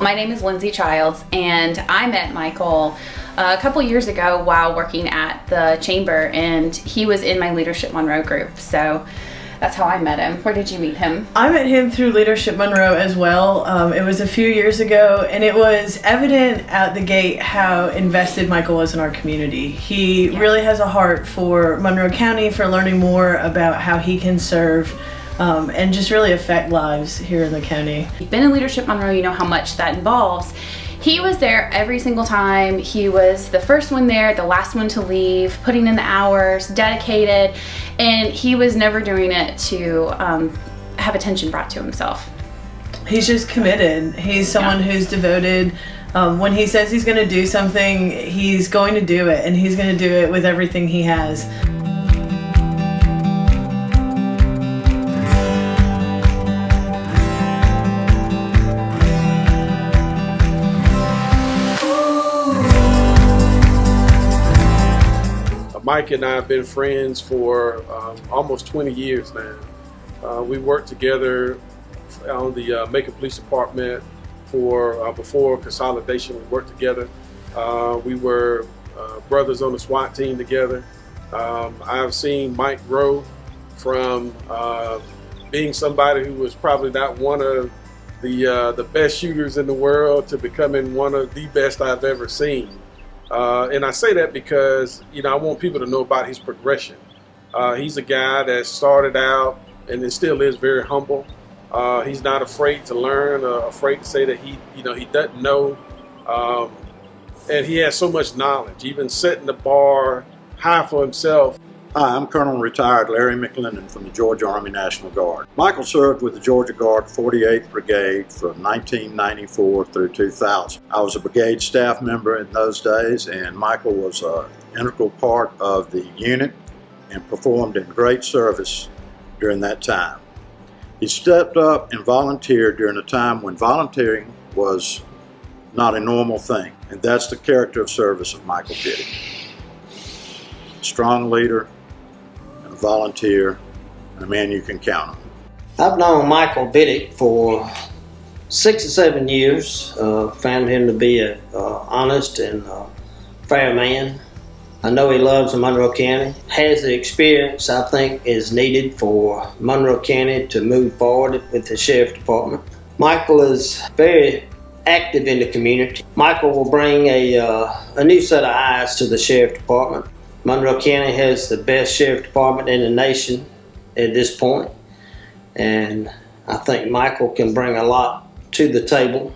My name is Lindsay Childs, and I met Michael a couple years ago while working at the chamber, and he was in my Leadership Monroe group. So that's how I met him. Where did you meet him? I met him through Leadership Monroe as well. It was a few years ago, and it was evident at the gate how invested Michael was in our community. He really has a heart for Monroe County, for learning more about how he can serve and just really affect lives here in the county. You've been in Leadership Monroe, you know how much that involves. He was there every single time. He was the first one there, the last one to leave, putting in the hours, dedicated, and he was never doing it to have attention brought to himself. He's just committed. He's someone who's devoted. When he says he's going to do something, he's going to do it, and he's going to do it with everything he has. Mike and I have been friends for almost 20 years now. We worked together on the Macon Police Department for before consolidation. We worked together. We were brothers on the SWAT team together. I've seen Mike grow from being somebody who was probably not one of the best shooters in the world to becoming one of the best I've ever seen. And I say that because, you know, I want people to know about his progression. He's a guy that started out and still is very humble. He's not afraid to learn, afraid to say that he doesn't know. And he has so much knowledge, even setting the bar high for himself. Hi, I'm Colonel Retired Larry McLennan from the Georgia Army National Guard. Michael served with the Georgia Guard 48th Brigade from 1994 through 2000. I was a brigade staff member in those days, and Michael was an integral part of the unit and performed in great service during that time. He stepped up and volunteered during a time when volunteering was not a normal thing, and that's the character of service of Michael Bittick. Strong leader, a volunteer, and a man you can count on. I've known Michael Bittick for 6 or 7 years. Found him to be an honest and fair man. I know he loves Monroe County. Has the experience I think is needed for Monroe County to move forward with the Sheriff Department. Michael is very active in the community. Michael will bring a new set of eyes to the Sheriff Department. Monroe County has the best Sheriff Department in the nation at this point, and I think Michael can bring a lot to the table.